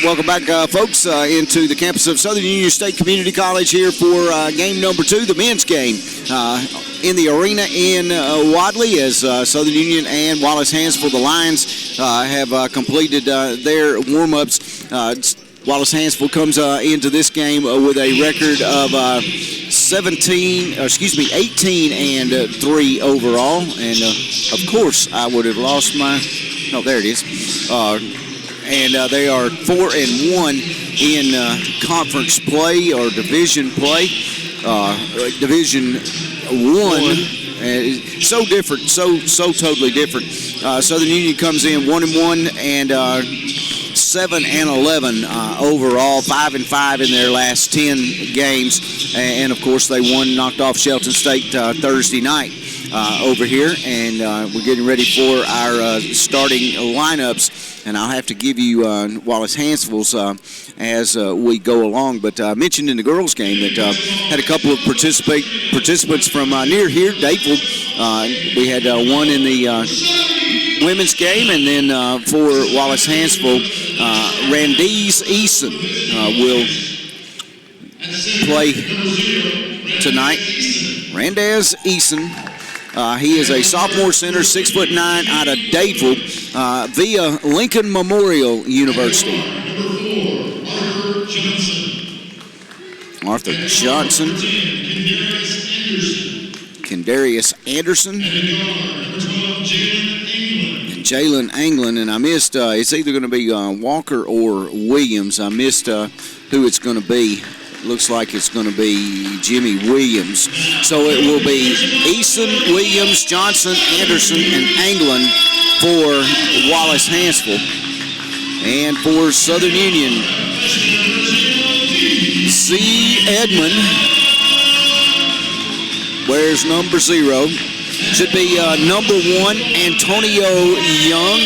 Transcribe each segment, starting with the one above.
welcome back, folks, into the campus of Southern Union State Community College here for game number 2, the men's game in the arena in Wadley, as Southern Union and Wallace Hansville, the Lions, have completed their warm-ups. Wallace Hansville comes into this game with a record of 18-3 overall, and of course I would have lost my. No, there it is. And they are 4-1 in conference play or division play. Division 1. So different, so totally different. Southern Union comes in 1-1 and 7-11 overall, 5-5 in their last 10 games, and of course they knocked off Shelton State Thursday night over here, and we're getting ready for our starting lineups. And I'll have to give you Wallace Hansville's as we go along. But I mentioned in the girls' game that had a couple of participants from near here, Dateville. We had one in the women's game, and then for Wallace Hansville, Randiz Eason will play tonight. Randaz Eason. He is a sophomore center, 6'9", out of Dateville via Lincoln Memorial University. Arthur Johnson. Kendarius Anderson. And Jalen Anglin. And I missed, it's either going to be Walker or Williams. I missed who it's going to be. Looks like it's going to be Jimmy Williams. So it will be Eason, Williams, Johnson, Anderson, and Anglin for Wallace Hansville. And for Southern Union, C. Edmond wears number 0. Should be number 1, Antonio Young.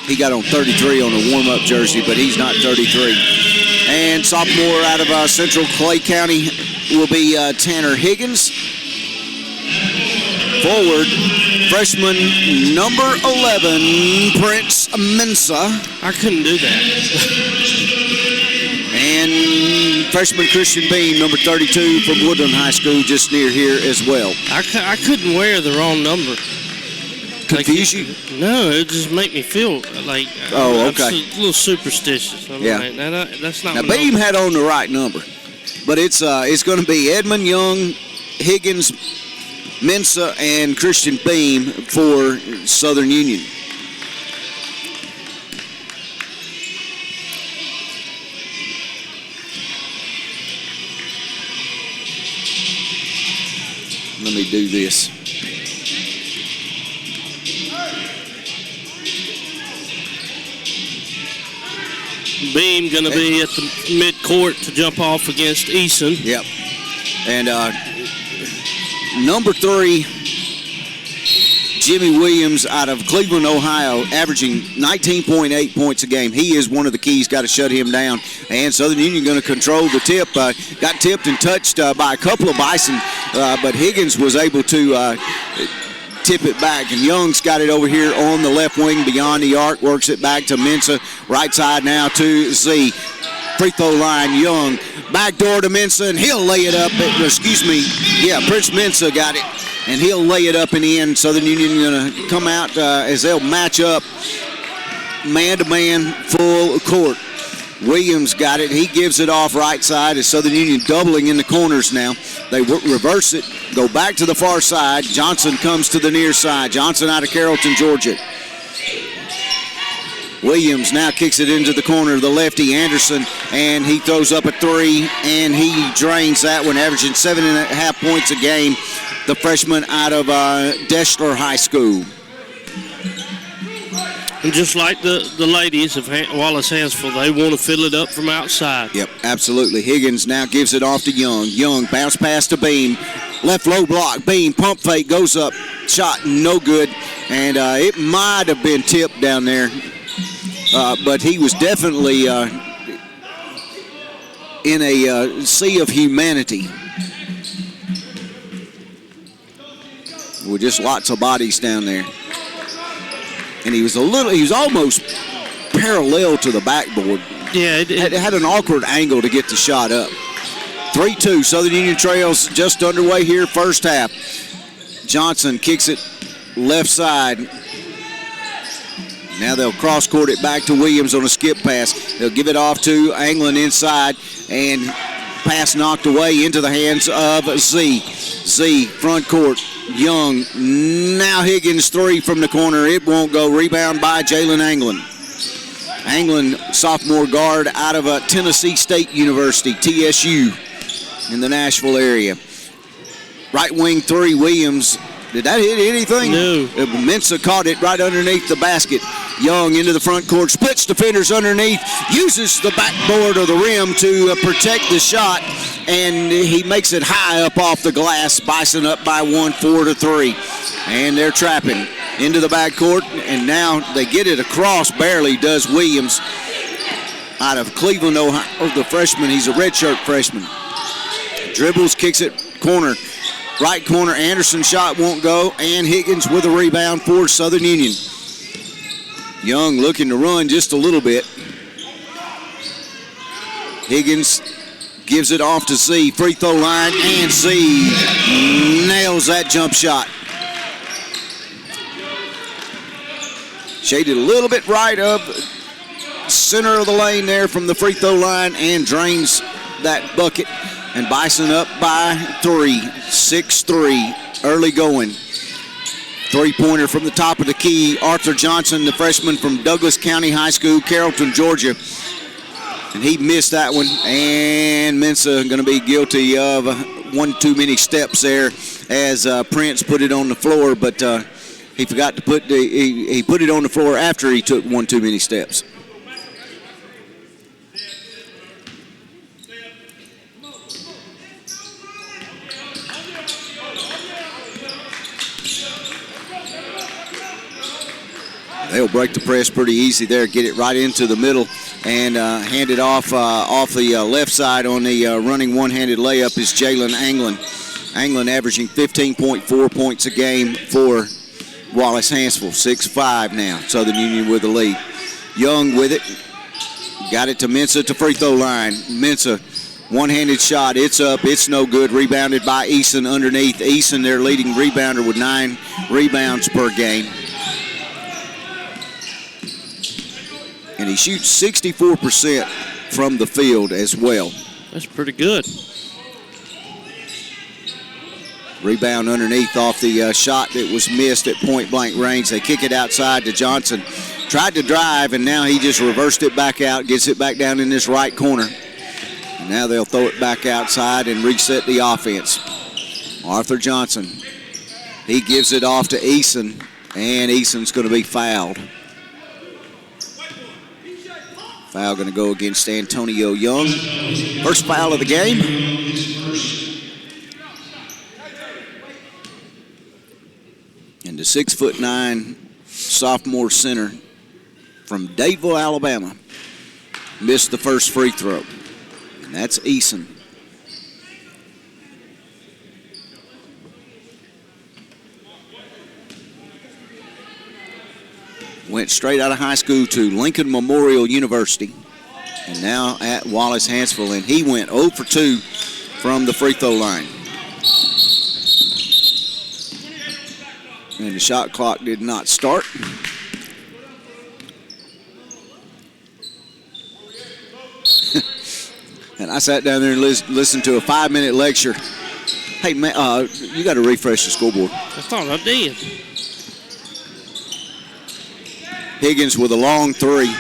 He got on 33 on the warm-up jersey, but he's not 33. And sophomore out of Central Clay County will be Tanner Higgins. Forward, freshman number 11, Prince Mensa. I couldn't do that. And freshman Christian Bean, number 32 from Woodland High School, just near here as well. I couldn't wear the wrong number. Confuse you? No, it just make me feel like okay. I'm a little superstitious. Yeah. Like, that's not. Now Beam had on the right number, but it's going to be Edmund Young, Higgins, Mensa, and Christian Beam for Southern Union. Let me do this. Beam going to be at the midcourt to jump off against Eason. Yep. And number 3, Jimmy Williams out of Cleveland, Ohio, averaging 19.8 points a game. He is one of the keys, got to shut him down. And Southern Union going to control the tip. Got tipped and touched by a couple of Bison, but Higgins was able to tip it back, and Young's got it over here on the left wing beyond the arc, works it back to Mensa, right side now to Z. Free throw line, Young, backdoor to Mensa, and he'll lay it up. Prince Mensa got it, and he'll lay it up in the end. Southern Union going to come out as they'll match up man-to-man full court. Williams got it. He gives it off right side as Southern Union doubling in the corners now. They reverse it, go back to the far side. Johnson comes to the near side. Johnson out of Carrollton, Georgia. Williams now kicks it into the corner of the lefty, Anderson, and he throws up a 3, and he drains that one, averaging 7.5 points a game. The freshman out of Deschler High School. And just like the ladies of Wallace Hansville, they want to fill it up from outside. Yep, absolutely. Higgins now gives it off to Young. Young bounce pass to Beam. Left low block. Beam pump fake goes up. Shot no good. And it might have been tipped down there. But he was definitely in a sea of humanity. With just lots of bodies down there. and he was almost parallel to the backboard. Yeah, It had an awkward angle to get the shot up. 3-2, Southern Union trails just underway here, first half. Johnson kicks it left side. Now they'll cross-court it back to Williams on a skip pass. They'll give it off to Anglin inside, and pass knocked away into the hands of Z. Z, front court, Young. Now Higgins, three from the corner. It won't go. Rebound by Jalen Anglin. Anglin, sophomore guard out of Tennessee State University, TSU, in the Nashville area. Right wing three, Williams. Did that hit anything? No. Mensah caught it right underneath the basket. Young into the front court, splits defenders underneath, uses the backboard of the rim to protect the shot, and he makes it high up off the glass. Bison up by 1, 4-3. And they're trapping into the backcourt, and now they get it across, barely does Williams out of Cleveland, Ohio, the freshman. He's a redshirt freshman. Dribbles, kicks it, corner. Right corner, Anderson shot won't go, and Higgins with a rebound for Southern Union. Young looking to run just a little bit. Higgins gives it off to Z, free throw line, and Z nails that jump shot. Shaded a little bit right of center of the lane there from the free throw line, and drains that bucket. And Bison up by 3, 6-3, early going. Three-pointer from the top of the key. Arthur Johnson, the freshman from Douglas County High School, Carrollton, Georgia. And he missed that one. And Mensah going to be guilty of one too many steps there as Prince put it on the floor. But he forgot to he put it on the floor after he took one too many steps. They'll break the press pretty easy there, get it right into the middle, and hand it off the left side on the running one-handed layup is Jalen Anglin. Anglin averaging 15.4 points a game for Wallace Hansville. 6-5 now. Southern Union with the lead. Young with it. Got it to Mensah at the free throw line. Mensah, one-handed shot. It's up. It's no good. Rebounded by Eason underneath. Eason, their leading rebounder with 9 rebounds per game. And he shoots 64% from the field as well. That's pretty good. Rebound underneath off the shot that was missed at point-blank range. They kick it outside to Johnson. Tried to drive, and now he just reversed it back out, gets it back down in this right corner. And now they'll throw it back outside and reset the offense. Arthur Johnson. He gives it off to Eason, and Eason's going to be fouled. Foul going to go against Antonio Young. First foul of the game. And the 6'9" sophomore center from Dadeville, Alabama, missed the first free throw. And that's Eason. Went straight out of high school to Lincoln Memorial University, and now at Wallace Hansville, and he went 0 for 2 from the free throw line. And the shot clock did not start. And I sat down there and listened to a 5-minute lecture. Hey, man, you got to refresh the scoreboard. I thought I did. Higgins with a long three.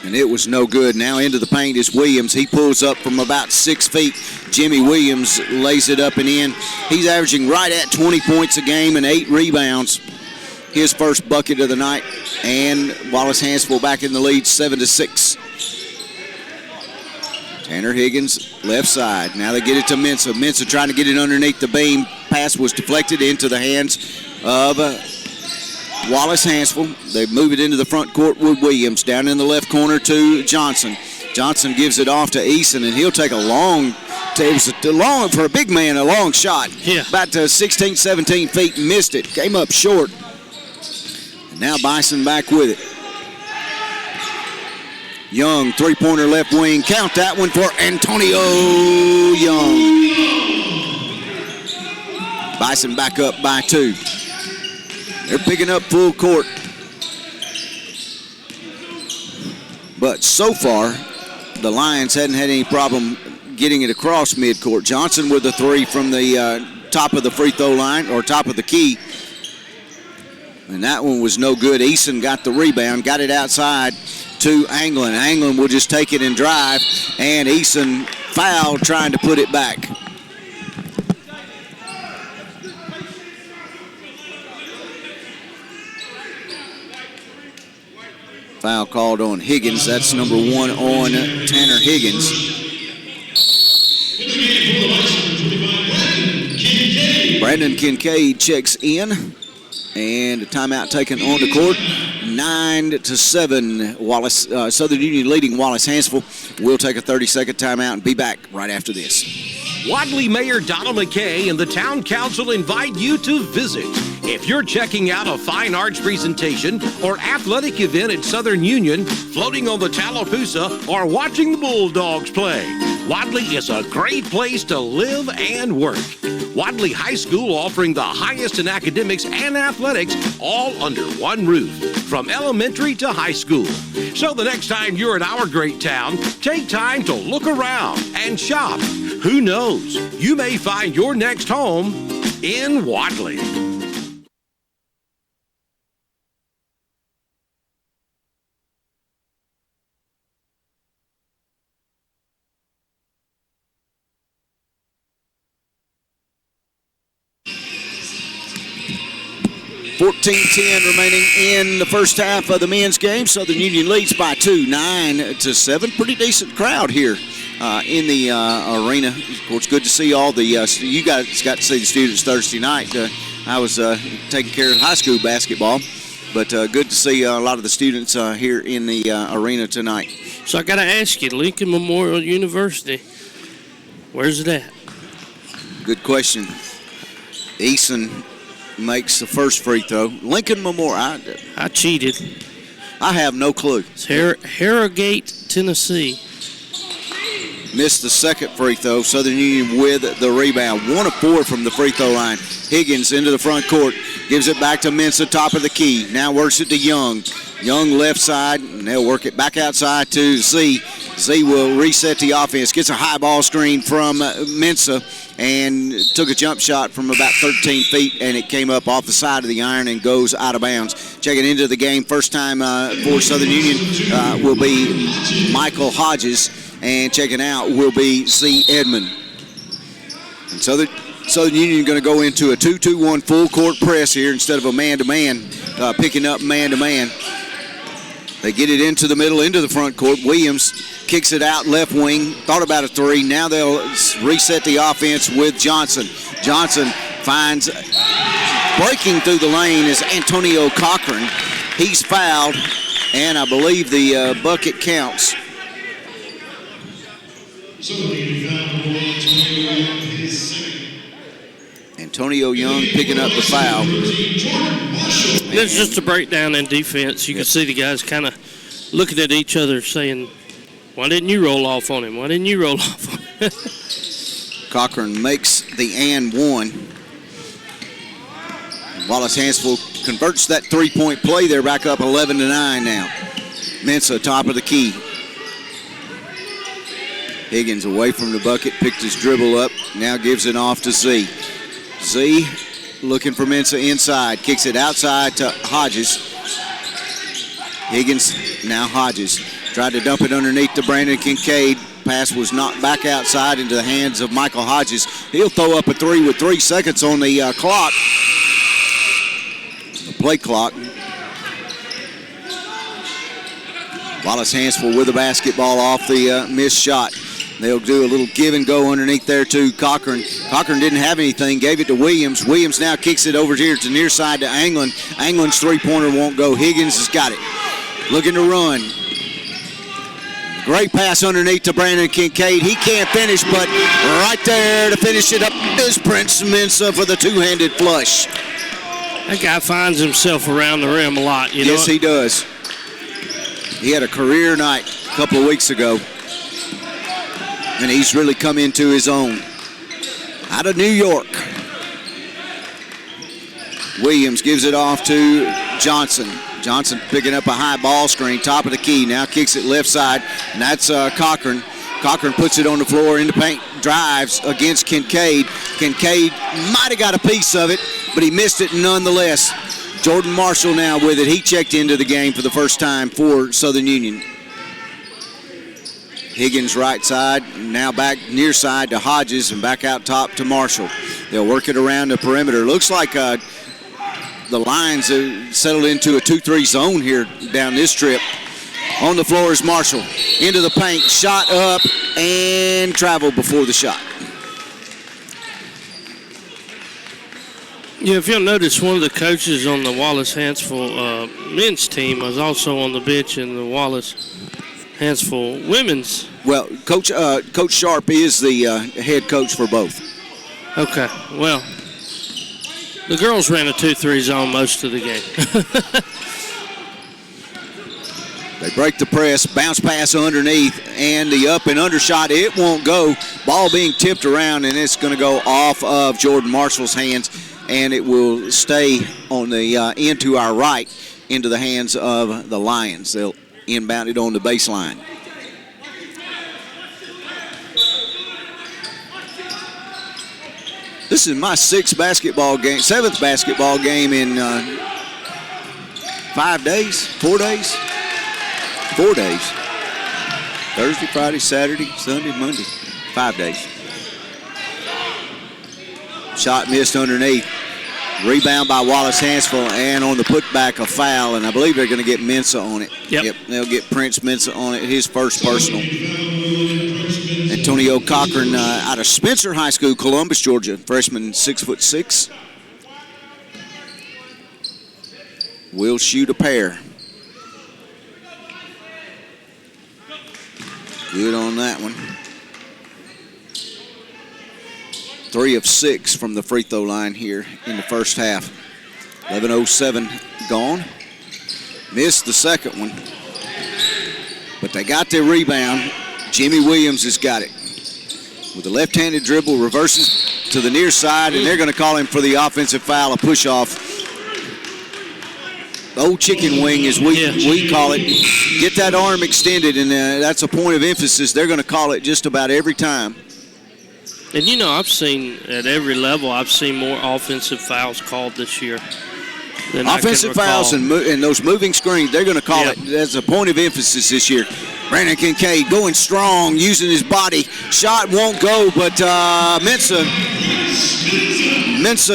And it was no good. Now into the paint is Williams. He pulls up from about 6 feet. Jimmy Williams lays it up and in. He's averaging right at 20 points a game and 8 rebounds. His first bucket of the night. And Wallace Hansville back in the lead, 7-6. Tanner Higgins, left side. Now they get it to Mensah. Mensah trying to get it underneath the beam. Pass was deflected into the hands of Wallace Hansville. They move it into the front court with Williams. Down in the left corner to Johnson. Johnson gives it off to Eason, and he'll take a long It was for a big man, a long shot. Yeah. About 16, 17 feet, missed it. Came up short. And now Bison back with it. Young, three-pointer left wing. Count that one for Antonio Young. Bison back up by 2. They're picking up full court. But so far, the Lions hadn't had any problem getting it across midcourt. Johnson with the 3 from the top of the free throw line, or top of the key. And that one was no good. Eason got the rebound, got it outside to Anglin. Anglin will just take it and drive, and Eason fouled trying to put it back. Foul called on Higgins. That's number 1 on Tanner Higgins. Brandon Kincaid checks in. And a timeout taken on the court. 9-7. Wallace, Southern Union leading Wallace Hansville. We'll take a 30-second timeout and be back right after this. Wadley Mayor Donald McKay and the Town Council invite you to visit. If you're checking out a fine arts presentation or athletic event at Southern Union, floating on the Tallapoosa, or watching the Bulldogs play, Wadley is a great place to live and work. Wadley High School offering the highest in academics and athletics, all under one roof, from elementary to high school. So the next time you're in our great town, take time to look around and shop. Who knows? You may find your next home in Wadley. .14-10 remaining in the first half of the men's game. Southern Union leads by 2, 9-7. Pretty decent crowd here in the arena. Of course, good to see all the you guys got to see the students Thursday night. I was taking care of high school basketball, but good to see a lot of the students here in the arena tonight. So I got to ask you, Lincoln Memorial University, where's it at? Good question. Eason makes the first free throw. Lincoln Memorial. I cheated. I have no clue. It's Harrogate, Tennessee. Missed the second free throw. Southern Union with the rebound. 1 of 4 from the free throw line. Higgins into the front court. Gives it back to Mensah, top of the key. Now works it to Young. Young left side, and they'll work it back outside to Z. Z will reset the offense. Gets a high ball screen from Mensah and took a jump shot from about 13 feet, and it came up off the side of the iron and goes out of bounds. Checking into the game, first time for Southern Union will be Michael Hodges, and checking out will be Z. Edmond. And Southern Union going to go into a 2-2-1 full court press here instead of a man-to-man, picking up man-to-man. They get it into the middle, into the front court. Williams kicks it out left wing, thought about a 3. Now they'll reset the offense with Johnson. Johnson finds, breaking through the lane is Antonio Cochran. He's fouled, and I believe the bucket counts. Antonio Young picking up the foul. It's just a breakdown in defense. You can see the guys kind of looking at each other saying, why didn't you roll off on him? Why didn't you roll off on him? Cochran makes the and 1. Wallace Hansville converts that three-point play. They're back up 11-9 now. Mensah, top of the key. Higgins away from the bucket, picked his dribble up, now gives it off to Z. Z looking for Mensah inside, kicks it outside to Hodges. Higgins, now Hodges. Tried to dump it underneath to Brandon Kincaid. Pass was knocked back outside into the hands of Michael Hodges. He'll throw up a 3 with 3 seconds on the clock. The play clock. Wallace Hansville with the basketball off the missed shot. They'll do a little give and go underneath there to Cochran. Cochran didn't have anything, gave it to Williams. Williams now kicks it over here to near side to Anglin. Anglin's three-pointer won't go. Higgins has got it. Looking to run. Great pass underneath to Brandon Kincaid. He can't finish, but right there to finish it up is Prince Mensah for the two-handed flush. That guy finds himself around the rim a lot, you know. Yes, he does. He had a career night a couple of weeks ago, and he's really come into his own. Out of New York, Williams gives it off to Johnson. Johnson picking up a high ball screen, top of the key. Now kicks it left side, and that's Cochran. Cochran puts it on the floor in the paint, drives against Kincaid. Kincaid might have got a piece of it, but he missed it nonetheless. Jordan Marshall now with it. He checked into the game for the first time for Southern Union. Higgins right side, now back near side to Hodges and back out top to Marshall. They'll work it around the perimeter. Looks like the Lions have settled into a 2-3 zone here down this trip. On the floor is Marshall. Into the paint, shot up, and traveled before the shot. Yeah, if you'll notice, one of the coaches on the Wallace-Hansville men's team was also on the bench in the Wallace-Hansville women's. Well, Coach Sharp is the head coach for both. Okay, well, the girls ran a 2-3 zone most of the game. They break the press, bounce pass underneath, and the up and under shot, it won't go. Ball being tipped around, and it's going to go off of Jordan Marshall's hands, and it will stay on the end to our right into the hands of the Lions. They'll inbound it on the baseline. This is my seventh basketball game in 5 days, 4 days? 4 days. Thursday, Friday, Saturday, Sunday, Monday. 5 days. Shot missed underneath. Rebound by Wallace-Hansville, and on the putback a foul, and I believe they're going to get Mensah on it. Yep. They'll get Prince Mensah on it, his first personal. Antonio Cochran out of Spencer High School, Columbus, Georgia. Freshman, 6'6". Will shoot a pair. Good on that one. 3 of 6 from the free throw line here in the first half. 11:07 gone. Missed the second one. But they got their rebound. Jimmy Williams has got it. With the left-handed dribble, reverses to the near side, and they're going to call him for the offensive foul, a push-off. The old chicken wing, as we call it. Get that arm extended, and that's a point of emphasis. They're going to call it just about every time. And, you know, I've seen at every level, I've seen more offensive fouls called this year than offensive fouls and those moving screens, they're going to call it as a point of emphasis this year. Brandon Kincaid going strong, using his body. Shot won't go, but Mensah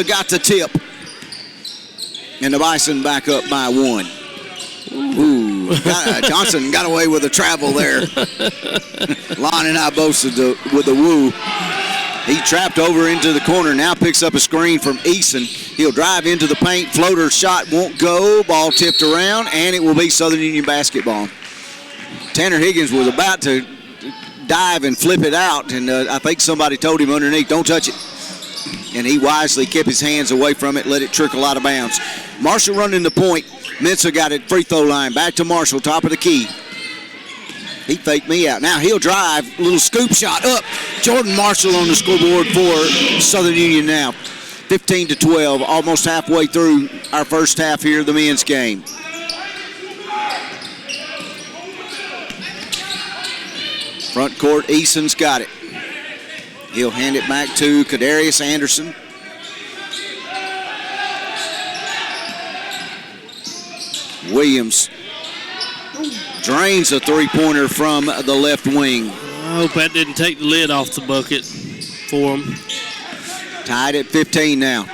got the tip. And the Bison back up by 1. Ooh, Johnson got away with a travel there. Lon and I both with the woo. He trapped over into the corner, now picks up a screen from Eason. He'll drive into the paint, floater shot won't go, ball tipped around, and it will be Southern Union basketball. Tanner Higgins was about to dive and flip it out, and I think somebody told him underneath, don't touch it. And he wisely kept his hands away from it, let it trickle out of bounds. Marshall running the point. Mensah got it, free throw line. Back to Marshall, top of the key. He faked me out. Now he'll drive, little scoop shot up. Jordan Marshall on the scoreboard for Southern Union now. 15-12, almost halfway through our first half here of the men's game. Front court, Eason's got it. He'll hand it back to Kadarius Anderson. Williams drains a three-pointer from the left wing. I hope that didn't take the lid off the bucket for him. Tied at 15 now.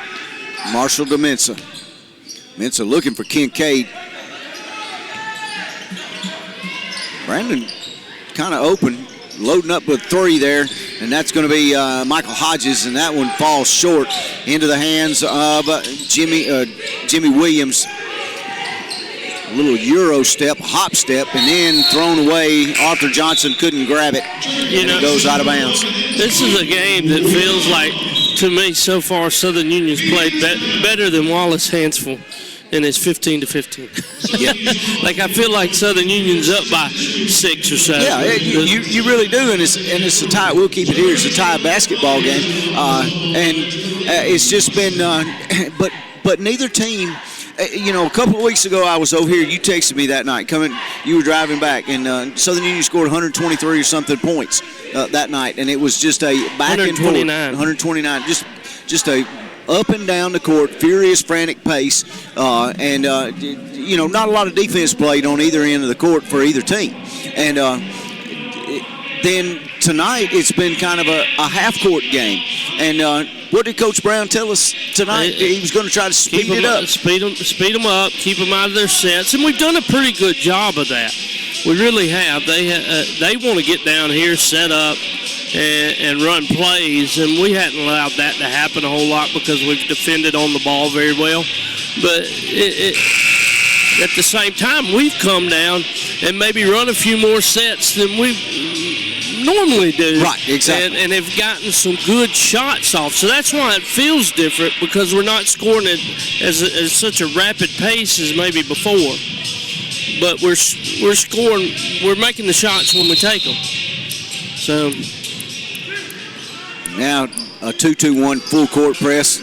Marshall to Mensah. Mensah looking for Kincaid. Brandon kind of open, loading up with 3 there, and that's going to be Michael Hodges, and that one falls short into the hands of Jimmy Williams. little Euro step, hop step, and then thrown away. Arthur Johnson couldn't grab it. It goes out of bounds. This is a game that feels like, to me, so far, Southern Union's played better than Wallace Hansville, and it's 15-15. Yeah. Like, I feel like Southern Union's up by 6 or 7. Yeah, you really do, and it's a tie. We'll keep it here. It's a tie basketball game, and it's just been. But neither team. A couple of weeks ago I was over here. You texted me that night. You were driving back, and Southern Union scored 123 or something points that night, and it was just a back and forth. 129. Just a up and down the court, furious, frantic pace, and not a lot of defense played on either end of the court for either team. And then tonight it's been kind of a half-court game. And what did Coach Brown tell us tonight? He was going to try to speed it up. Speed them up, keep them out of their sets, and we've done a pretty good job of that. We really have. They want to get down here, set up, and run plays, and we hadn't allowed that to happen a whole lot because we've defended on the ball very well. But at the same time, we've come down and maybe run a few more sets than we normally do. Right, exactly. And have gotten some good shots off. So that's why it feels different, because we're not scoring at as such a rapid pace as maybe before. But we're scoring, we're making the shots when we take them. So now a 2-2-1 full court press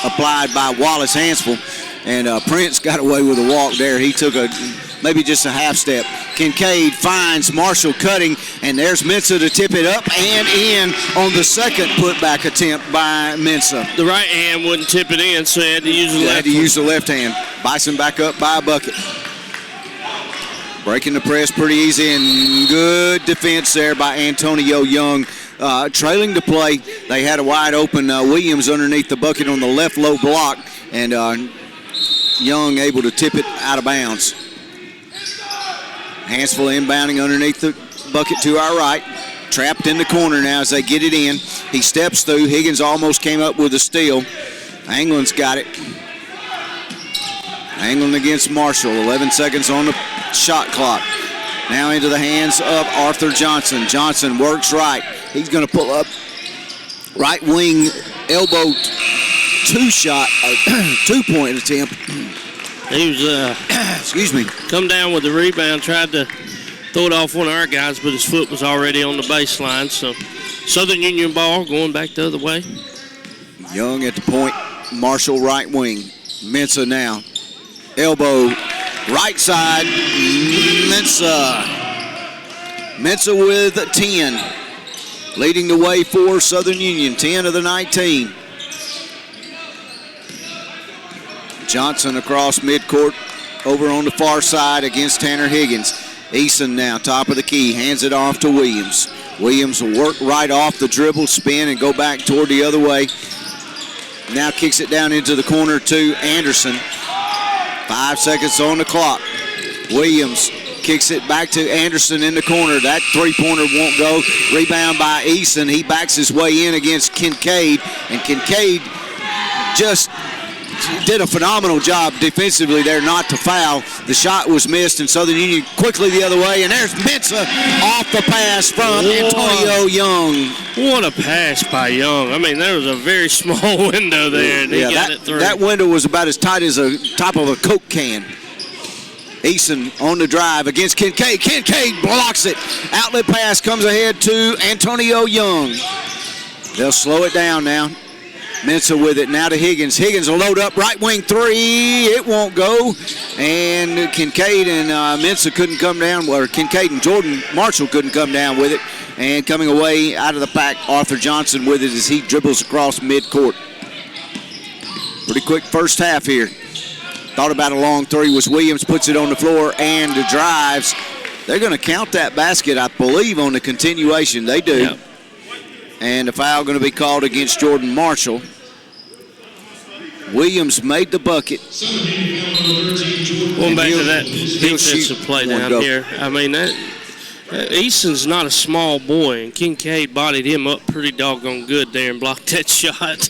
applied by Wallace Hansville, and Prince got away with a walk there. He took maybe just a half step. Kincaid finds Marshall cutting, and there's Mensah to tip it up and in on the second putback attempt by Mensah. The right hand wouldn't tip it in, so he had to use the left. Had to use the left hand. Bison back up by a bucket. Breaking the press pretty easy, and good defense there by Antonio Young. Trailing to play, they had a wide open Williams underneath the bucket on the left low block, and Young able to tip it out of bounds. Hansville inbounding underneath the bucket to our right. Trapped in the corner now as they get it in. He steps through. Higgins almost came up with a steal. Anglin's got it. Anglin against Marshall. 11 seconds on the shot clock. Now into the hands of Arthur Johnson. Johnson works right. He's going to pull up. Right wing elbow two-point attempt. He was, excuse me, come down with the rebound, tried to throw it off one of our guys, but his foot was already on the baseline. So Southern Union ball going back the other way. Young at the point, Marshall right wing. Mensah now. Elbow, right side, Mensah. Mensah with 10. Leading the way for Southern Union, 10 of the 19. Johnson across midcourt over on the far side against Tanner Higgins. Eason now, top of the key, hands it off to Williams. Williams will work right off the dribble, spin, and go back toward the other way. Now kicks it down into the corner to Anderson. 5 seconds on the clock. Williams kicks it back to Anderson in the corner. That three-pointer won't go. Rebound by Eason. He backs his way in against Kincaid, and Kincaid just did a phenomenal job defensively there not to foul. The shot was missed, and Southern Union quickly the other way, and there's Mensah off the pass from Antonio Young. What a pass by Young. I mean, there was a very small window there, and he got it through. That window was about as tight as the top of a Coke can. Eason on the drive against Kincaid. Kincaid blocks it. Outlet pass comes ahead to Antonio Young. They'll slow it down now. Mensah with it now to Higgins. Higgins will load up right wing three. It won't go. And Kincaid and Mensah couldn't come down, or Kincaid and Jordan Marshall couldn't come down with it. And coming away out of the pack, Arthur Johnson with it as he dribbles across midcourt. Pretty quick first half here. Thought about a long three was Williams, puts it on the floor and drives. They're going to count that basket, I believe, on the continuation. They do. Yep. And a foul going to be called against Jordan Marshall. Williams made the bucket. Going back to that defensive play down here. I mean, Eason's not a small boy, and Kincaid bodied him up pretty doggone good there and blocked that shot.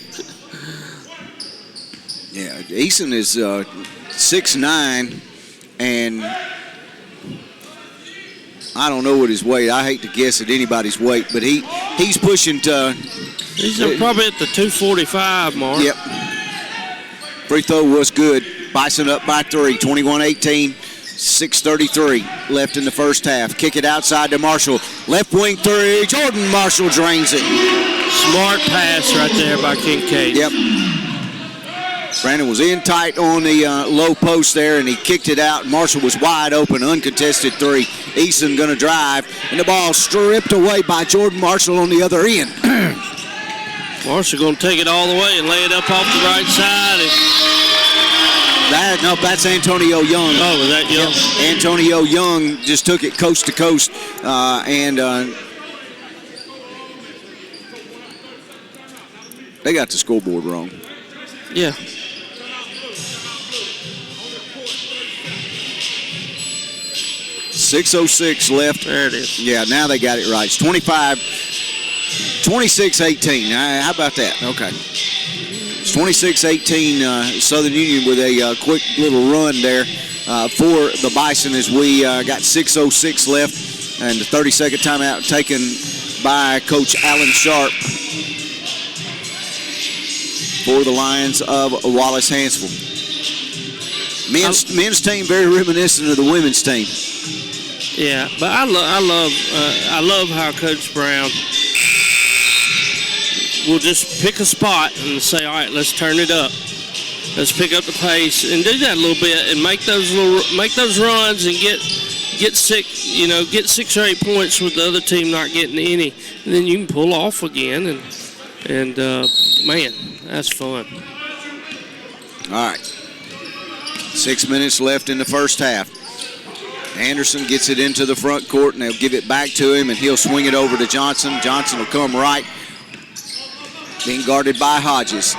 Yeah, Eason is 6'9", and I don't know what his weight. I hate to guess at anybody's weight, but he's pushing to. He's probably at the 245 mark. Yep. Free throw was good. Bison up by 3, 21-18, 6:33 left in the first half. Kick it outside to Marshall. Left wing 3. Jordan Marshall drains it. Smart pass right there by Kincaid. Yep. Brandon was in tight on the low post there, and he kicked it out. Marshall was wide open, uncontested 3. Easton going to drive, and the ball stripped away by Jordan Marshall on the other end. Marshall going to take it all the way and lay it up off the right side. That's Antonio Young. Oh, was that Young? Yep. Antonio Young just took it coast to coast, and they got the scoreboard wrong. Yeah. .606 left. There it is. Yeah, now they got it right. It's 26-18. How about that? Okay. It's 26-18 Southern Union with a quick little run there for the Bison as we got 6:06 left, and the 30-second timeout taken by Coach Alan Sharp for the Lions of Wallace Hansville. Men's team very reminiscent of the women's team. Yeah, but I love how Coach Brown will just pick a spot and say, all right, let's turn it up. Let's pick up the pace and do that a little bit and make those runs and get 6 or 8 points with the other team not getting any, and then you can pull off again and man, that's fun. All right, 6 minutes left in the first half. Anderson gets it into the front court, and they'll give it back to him, and he'll swing it over to Johnson. Johnson will come right, being guarded by Hodges.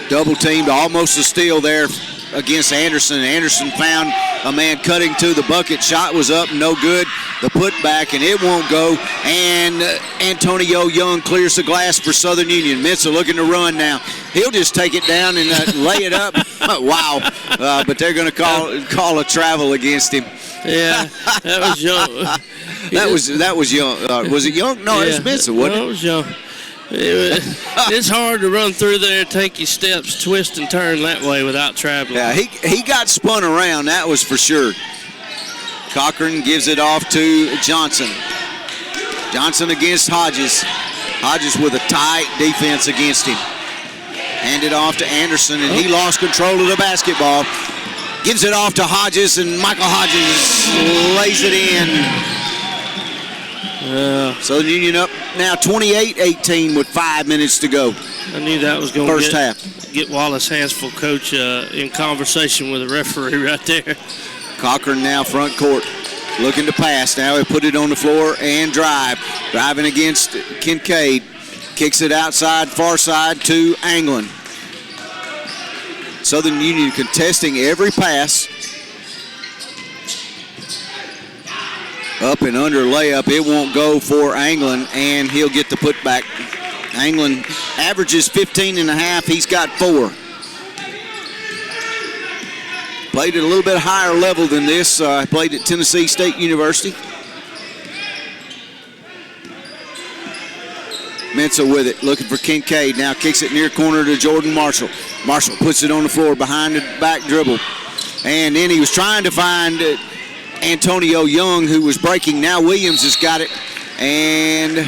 Double teamed, almost a steal there against Anderson. Anderson found a man cutting to the bucket. Shot was up, no good. The putback, and it won't go. And Antonio Young clears the glass for Southern Union. Mensah looking to run now. He'll just take it down and lay it up. Wow. But they're going to call a travel against him. Yeah, that was Young. that was Young. Was it Young? No, it was Mensah, wasn't it? No, it was Young. It's hard to run through there, take your steps, twist and turn that way without traveling. Yeah, he got spun around, that was for sure. Cochran gives it off to Johnson. Johnson against Hodges. Hodges with a tight defense against him. Handed off to Anderson, and he lost control of the basketball. Gives it off to Hodges, and Michael Hodges lays it in. Southern Union up now 28-18 with 5 minutes to go. I knew that was going to get Wallace Hansville coach in conversation with the referee right there. Cochran now front court, looking to pass. Now he put it on the floor and drive. Driving against Kincaid. Kicks it outside, far side to Anglin. Southern Union contesting every pass. Up and under layup. It won't go for Anglin, and he'll get the putback. Anglin averages 15.5. He's got 4. Played at a little bit higher level than this. Played at Tennessee State University. Mensah with it, looking for Kincaid. Now kicks it near corner to Jordan Marshall. Marshall puts it on the floor behind the back dribble. And then he was trying to find Antonio Young, who was breaking. Now Williams has got it. And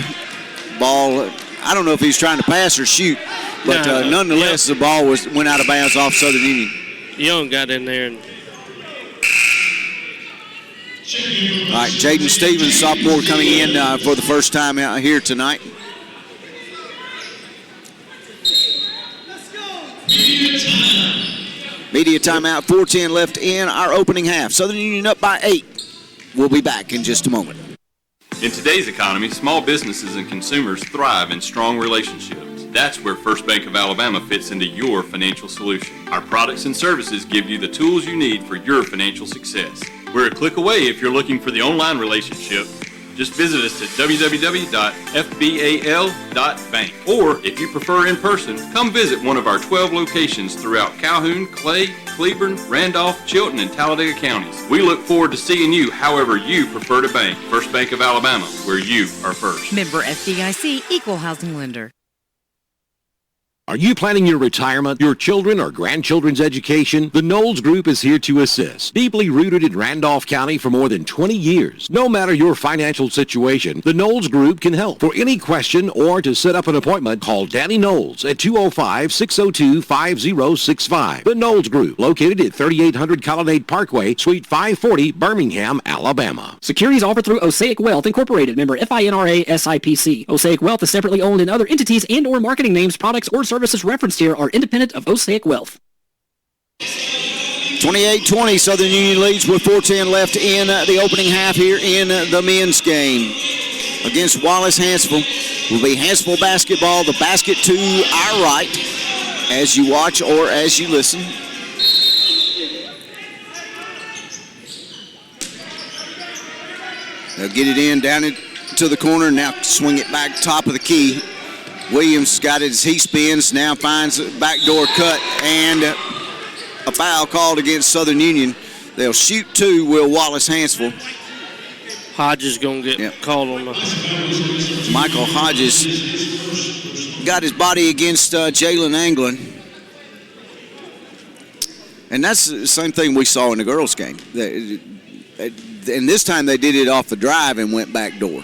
ball, I don't know if he's trying to pass or shoot, but nonetheless, the ball went out of bounds off Southern Union. Young got in there. All right, Jaden Stevens, sophomore, coming in for the first time out here tonight. Media timeout, 4:10 left in our opening half. Southern Union up by 8. We'll be back in just a moment. In today's economy, small businesses and consumers thrive in strong relationships. That's where First Bank of Alabama fits into your financial solution. Our products and services give you the tools you need for your financial success. We're a click away if you're looking for the online relationship. Just visit us at www.fbal.bank. Or, if you prefer in person, come visit one of our 12 locations throughout Calhoun, Clay, Cleburne, Randolph, Chilton, and Talladega counties. We look forward to seeing you however you prefer to bank. First Bank of Alabama, where you are first. Member FDIC, Equal Housing Lender. Are you planning your retirement, your children or grandchildren's education? The Knowles Group is here to assist. Deeply rooted in Randolph County for more than 20 years. No matter your financial situation, the Knowles Group can help. For any question or to set up an appointment, call Danny Knowles at 205-602-5065. The Knowles Group, located at 3800 Colonnade Parkway, Suite 540, Birmingham, Alabama. Securities offered through Osaic Wealth Incorporated, member FINRA SIPC. Osaic Wealth is separately owned in other entities and or marketing names, products, or services referenced here are independent of Osaic Wealth. 28-20, Southern Union leads with 4:10 left in the opening half here in the men's game. Against Wallace Hansville will be Hansville basketball, the basket to our right as you watch or as you listen. They'll get it in, down it to the corner, now swing it back top of the key. Williams got it as he spins, now finds a backdoor cut, and a foul called against Southern Union. They'll shoot two, will Wallace Hansville. Hodges going to get called on the... Michael Hodges got his body against Jalen Anglin. And that's the same thing we saw in the girls' game. And this time they did it off the drive and went backdoor.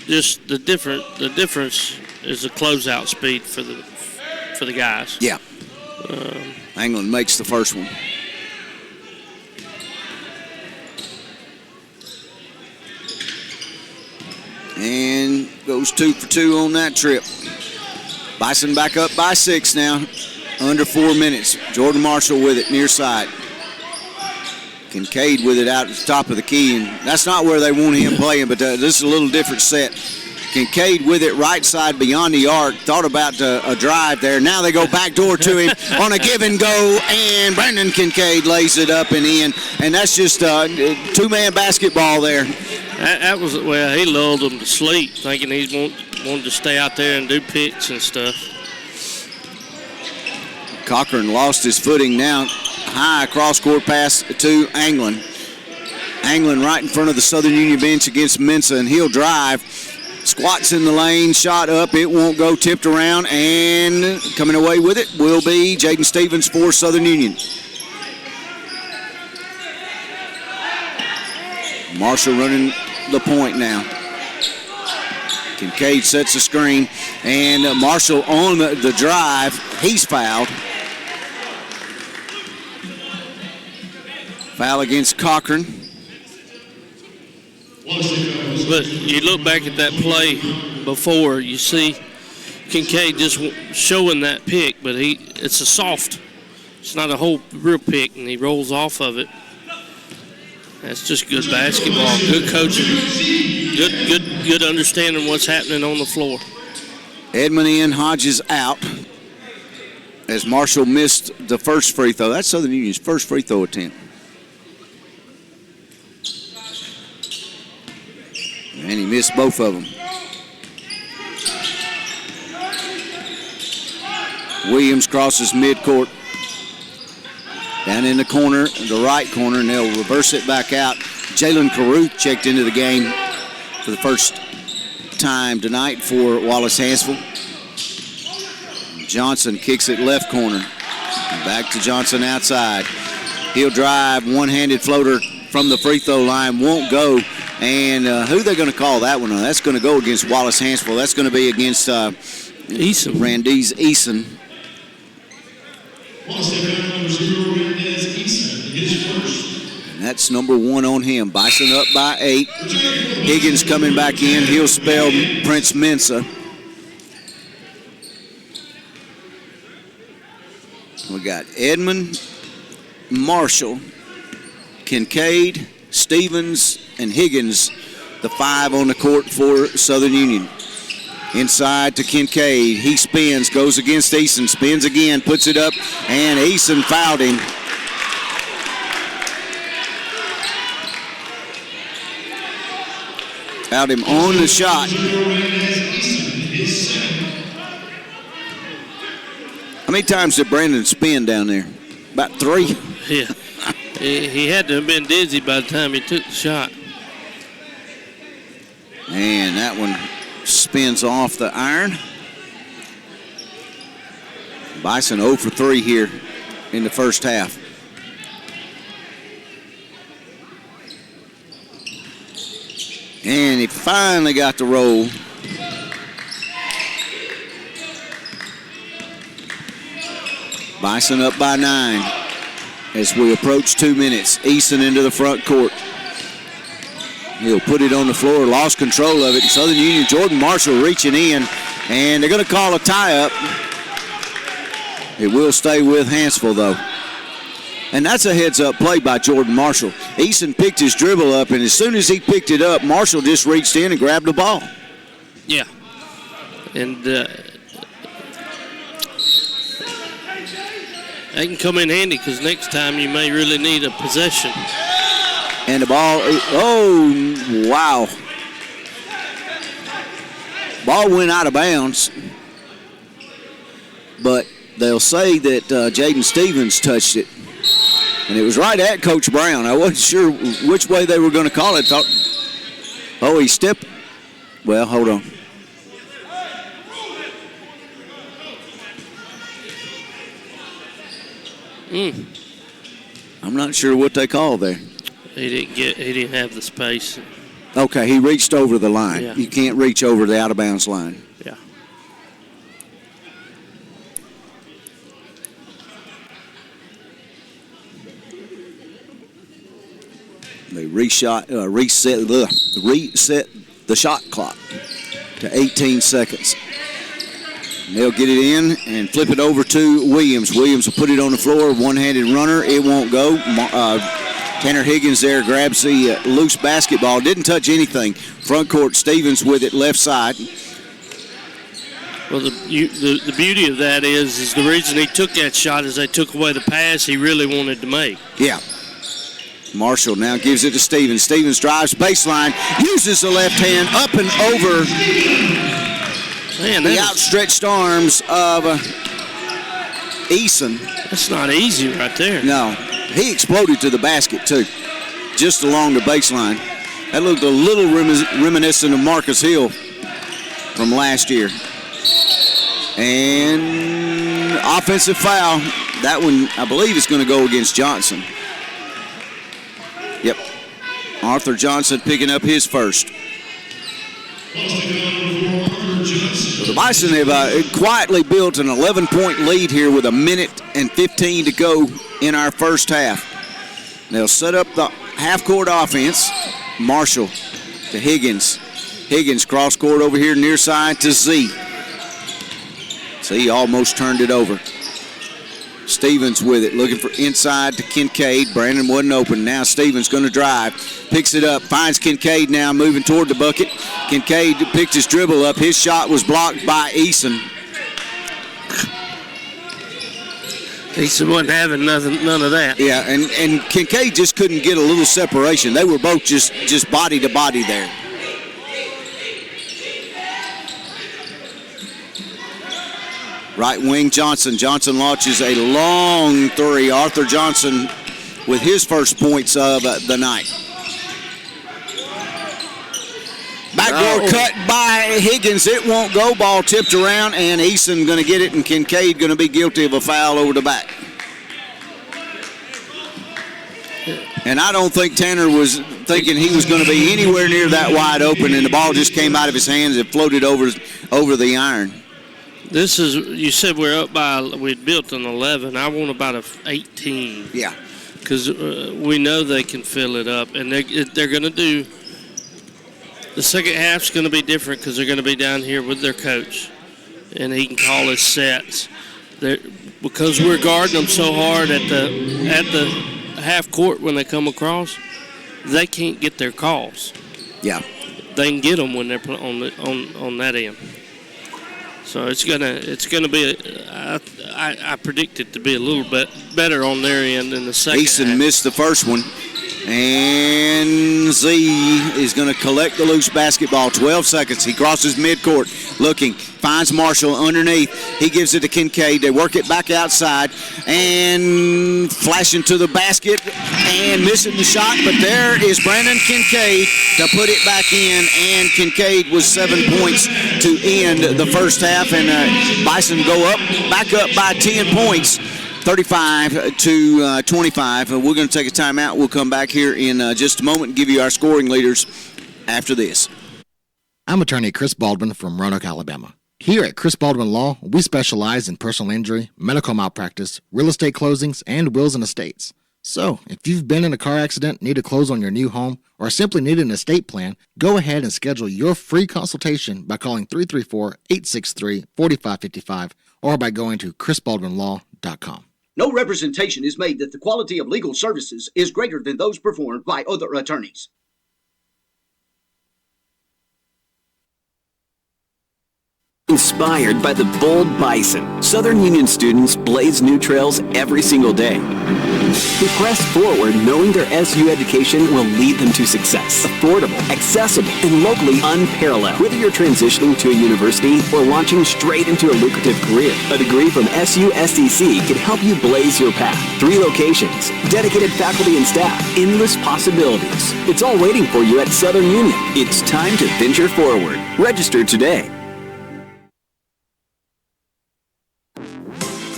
Just the difference is the closeout speed for the guys. Yeah. Anglin makes the first one. And goes 2 for 2 on that trip. Bison back up by 6 now. Under 4 minutes. Jordan Marshall with it near side. Kincaid with it out at the top of the key, and that's not where they want him playing, but this is a little different set. Kincaid with it right side beyond the arc, thought about a drive there. Now they go back door to him on a give and go, and Brandon Kincaid lays it up and in, and that's just two-man basketball there. That was, well, he lulled them to sleep, thinking he wanted to stay out there and do picks and stuff. Cochran lost his footing now. High cross-court pass to Anglin. Anglin right in front of the Southern Union bench against Mensa, and he'll drive. Squats in the lane, shot up, it won't go, tipped around, and coming away with it will be Jaden Stevens for Southern Union. Marshall running the point now. Kincaid sets the screen, and Marshall on the drive, he's fouled. Foul against Cochran. But you look back at that play before, you see Kincaid just showing that pick, but it's a soft. It's not a whole real pick, and he rolls off of it. That's just good basketball, good coaching, good understanding what's happening on the floor. Edmond in, Hodges out. As Marshall missed the first free throw. That's Southern Union's first free throw attempt. And he missed both of them. Williams crosses midcourt. Down in the corner, the right corner, and they'll reverse it back out. Jalen Caruth checked into the game for the first time tonight for Wallace Hansville. Johnson kicks it left corner. Back to Johnson outside. He'll drive, one-handed floater from the free throw line, won't go. And who are they going to call that one on? That's going to go against Wallace Hansville. That's going to be against Eason. Randiz Eason. And that's number 1 on him. Bison up by 8. Higgins coming back in. He'll spell Prince Mensa. We got Edmond, Marshall, Kincaid, Stevens, and Higgins, the 5 on the court for Southern Union. Inside to Kincaid. He spins, goes against Eason, spins again, puts it up, and Eason fouled him. Fouled him on the shot. How many times did Brandon spin down there? About 3. Yeah. He had to have been dizzy by the time he took the shot. And that one spins off the iron. Bison 0 for 3 here in the first half. And he finally got the roll. Bison up by 9 as we approach 2 minutes. Easton into the front court. He'll put it on the floor, lost control of it. Southern Union, Jordan Marshall reaching in, and they're going to call a tie-up. It will stay with Hansville, though. And that's a heads-up play by Jordan Marshall. Easton picked his dribble up, and as soon as he picked it up, Marshall just reached in and grabbed the ball. Yeah. And that can come in handy because next time you may really need a possession. And the ball, oh, wow. Ball went out of bounds. But they'll say that Jaden Stevens touched it. And it was right at Coach Brown. I wasn't sure which way they were going to call it. Oh, he stepped. Well, hold on. I'm not sure what they call there. He didn't have the space. Okay, he reached over the line. Yeah. You can't reach over the out-of-bounds line. Yeah. They reset the shot clock to 18 seconds. And they'll get it in and flip it over to Williams. Williams will put it on the floor, one-handed runner. It won't go. Tanner Higgins there grabs the loose basketball. Didn't touch anything. Front court, Stevens with it left side. Well, the beauty of that is the reason he took that shot is they took away the pass he really wanted to make. Yeah. Marshall now gives it to Stevens. Stevens drives baseline, uses the left hand up and over the outstretched arms of Eason. That's not easy right there. No. He exploded to the basket, too, just along the baseline. That looked a little reminiscent of Marcus Hill from last year. And offensive foul. That one, I believe, is going to go against Johnson. Yep. Arthur Johnson picking up his first. So the Bison have quietly built an 11-point lead here with 1:15 to go in our first half. They'll set up the half-court offense. Marshall to Higgins. Higgins cross-court over here near side to Z. Z almost turned it over. Stevens with it, looking for inside to Kincaid. Brandon wasn't open. Now Stevens going to drive. Picks it up, finds Kincaid now, moving toward the bucket. Kincaid picked his dribble up. His shot was blocked by Eason. Eason wasn't having none of that. Yeah, and Kincaid just couldn't get a little separation. They were both just body to body there. Right wing Johnson. Johnson launches a long three. Arthur Johnson with his first points of the night. Backdoor cut by Higgins. It won't go. Ball tipped around, and Eason going to get it, and Kincaid going to be guilty of a foul over the back. And I don't think Tanner was thinking he was going to be anywhere near that wide open, and the ball just came out of his hands and floated over the iron. This is, you said we'd built an 11. I want about a 18. Yeah. Because we know they can fill it up, and they're going to do. The second half's going to be different because they're going to be down here with their coach, and he can call his sets. Because we're guarding them so hard at the half court when they come across, they can't get their calls. Yeah. They can get them when they're on that end. So it's gonna be. I predict it to be a little bit better on their end in the second. Eason half. missed the first one, and Z is going to collect the loose basketball. 12 seconds. He crosses midcourt, looking, finds Marshall underneath. He gives it to Kincaid. They work it back outside and flashing to the basket and missing the shot. But there is Brandon Kincaid to put it back in. And Kincaid was 7 points to end the first half. And Bison go back up by 10 points. 35 to 25. We're going to take a timeout. We'll come back here in just a moment and give you our scoring leaders after this. I'm attorney Chris Baldwin from Roanoke, Alabama. Here at Chris Baldwin Law, we specialize in personal injury, medical malpractice, real estate closings, and wills and estates. So, if you've been in a car accident, need to close on your new home, or simply need an estate plan, go ahead and schedule your free consultation by calling 334-863-4555 or by going to chrisbaldwinlaw.com. No representation is made that the quality of legal services is greater than those performed by other attorneys. Inspired by the bold bison, Southern Union students blaze new trails every single day. They press forward knowing their SU education will lead them to success. Affordable, accessible, and locally unparalleled. Whether you're transitioning to a university or launching straight into a lucrative career, a degree from SU SDC can help you blaze your path. 3 locations, dedicated faculty and staff, endless possibilities. It's all waiting for you at Southern Union. It's time to venture forward. Register today.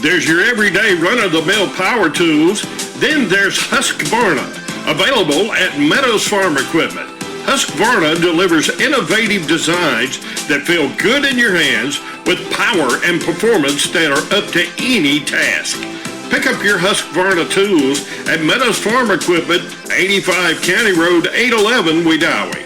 There's your everyday run-of-the-mill power tools. Then there's Husqvarna, available at Meadows Farm Equipment. Husqvarna delivers innovative designs that feel good in your hands with power and performance that are up to any task. Pick up your Husqvarna tools at Meadows Farm Equipment, 85 County Road 811, Wedowee.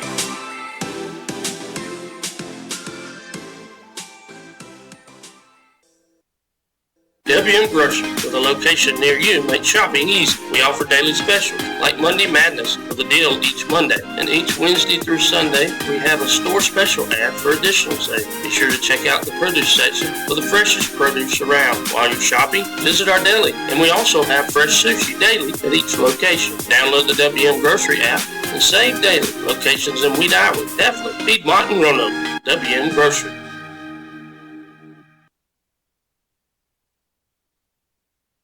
WM Grocery, with a location near you, makes shopping easy. We offer daily specials, like Monday Madness, with a deal each Monday. And each Wednesday through Sunday, we have a store special ad for additional savings. Be sure to check out the produce section for the freshest produce around. While you're shopping, visit our deli. And we also have fresh sushi daily at each location. Download the WM Grocery app and save daily. Locations in Wedowee, Heflin, Piedmont, and Roanoke. WM Grocery.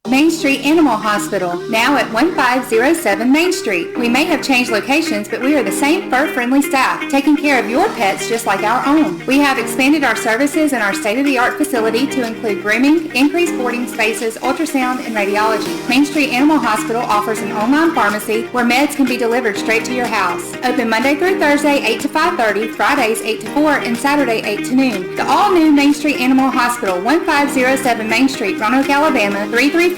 Main Street Animal Hospital, now at 1507 Main Street. We may have changed locations, but we are the same fur-friendly staff, taking care of your pets just like our own. We have expanded our services in our state-of-the-art facility to include grooming, increased boarding spaces, ultrasound, and radiology. Main Street Animal Hospital offers an online pharmacy where meds can be delivered straight to your house. Open Monday through Thursday, 8 to 5:30, Fridays, 8 to 4, and Saturday, 8 to noon. The all-new Main Street Animal Hospital, 1507 Main Street, Roanoke, Alabama, 334-863-7111.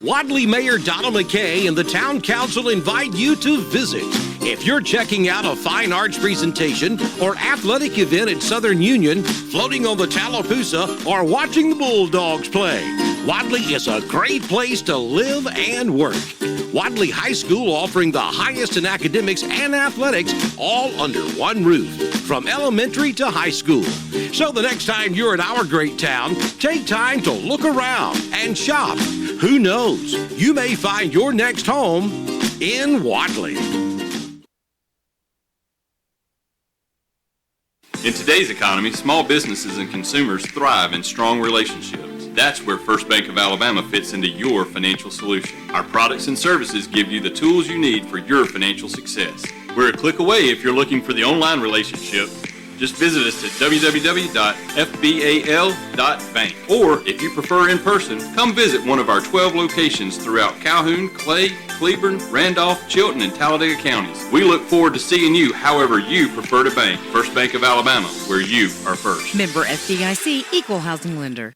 Wadley Mayor Donald McKay and the Town Council invite you to visit. If you're checking out a fine arts presentation or athletic event at Southern Union, floating on the Tallapoosa, or watching the Bulldogs play, Wadley is a great place to live and work. Wadley High School offering the highest in academics and athletics, all under one roof, from elementary to high school. So the next time you're in our great town, take time to look around and shop. Who knows? You may find your next home in Wadley. In today's economy, small businesses and consumers thrive in strong relationships. That's where First Bank of Alabama fits into your financial solution. Our products and services give you the tools you need for your financial success. We're a click away if you're looking for the online relationship. Just visit us at www.fbal.bank. Or, if you prefer in person, come visit one of our 12 locations throughout Calhoun, Clay, Cleburne, Randolph, Chilton, and Talladega counties. We look forward to seeing you however you prefer to bank. First Bank of Alabama, where you are first. Member FDIC, Equal Housing Lender.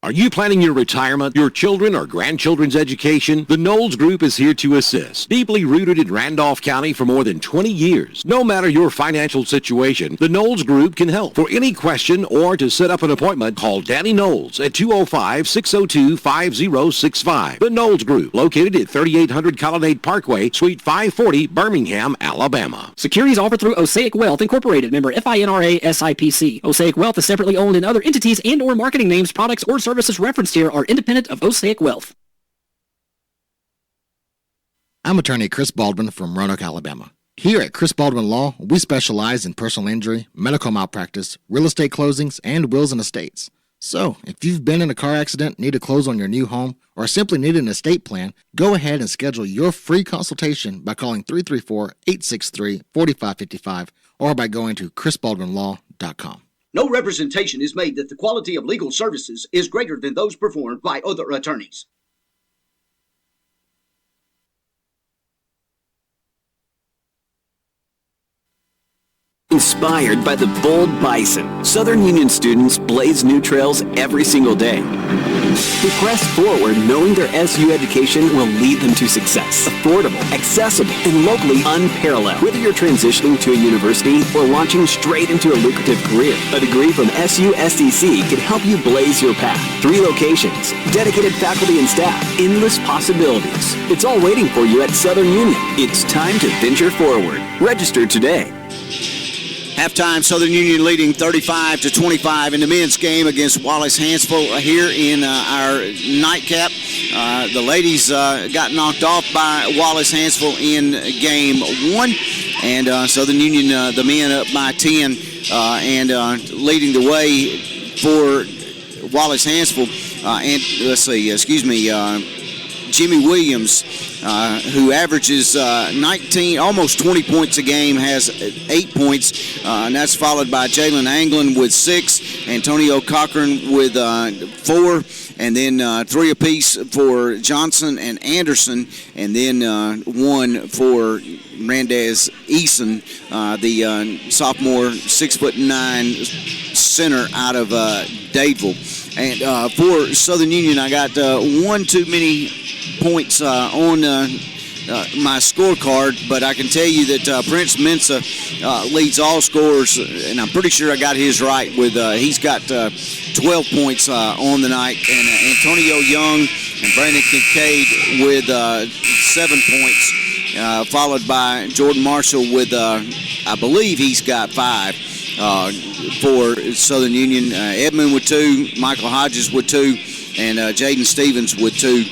Are you planning your retirement, your children or grandchildren's education? The Knowles Group is here to assist. Deeply rooted in Randolph County for more than 20 years. No matter your financial situation, the Knowles Group can help. For any question or to set up an appointment, call Danny Knowles at 205-602-5065. The Knowles Group, located at 3800 Colonnade Parkway, Suite 540, Birmingham, Alabama. Securities offered through Osaic Wealth Incorporated, member FINRA SIPC. Osaic Wealth is separately owned, and other entities and or marketing names, products, or services referenced here are independent of Osaic Wealth. I'm attorney Chris Baldwin from Roanoke, Alabama. Here at Chris Baldwin Law, we specialize in personal injury, medical malpractice, real estate closings, and wills and estates. So, if you've been in a car accident, need to close on your new home, or simply need an estate plan, go ahead and schedule your free consultation by calling 334-863-4555 or by going to chrisbaldwinlaw.com. No representation is made that the quality of legal services is greater than those performed by other attorneys. Inspired by the bold bison, Southern Union students blaze new trails every single day. They press forward knowing their SU education will lead them to success. Affordable, accessible, and locally unparalleled. Whether you're transitioning to a university or launching straight into a lucrative career, a degree from SU SDC can help you blaze your path. 3 locations, dedicated faculty and staff, endless possibilities. It's all waiting for you at Southern Union. It's time to venture forward. Register today. Halftime, Southern Union leading 35-25 in the men's game against Wallace Hansville here in our nightcap. The ladies got knocked off by Wallace Hansville in game 1, and Southern Union, the men, up by 10 and leading the way for Wallace Hansville. And let's see, Jimmy Williams, who averages 19, almost 20 points a game, has 8 points, and that's followed by Jalen Anglin with 6, Antonio Cochran with 4, and then 3 apiece for Johnson and Anderson, and then 1 for Randez Eason, the sophomore 6'9" center out of Dadeville. And for Southern Union, I got 1 too many points on my scorecard, but I can tell you that Prince Mensa leads all scorers, and I'm pretty sure I got his right with he's got 12 points on the night, and Antonio Young and Brandon Kincaid with 7 points, followed by Jordan Marshall with I believe he's got 5 for Southern Union. Edmund with 2, Michael Hodges with 2, and Jaden Stevens with 2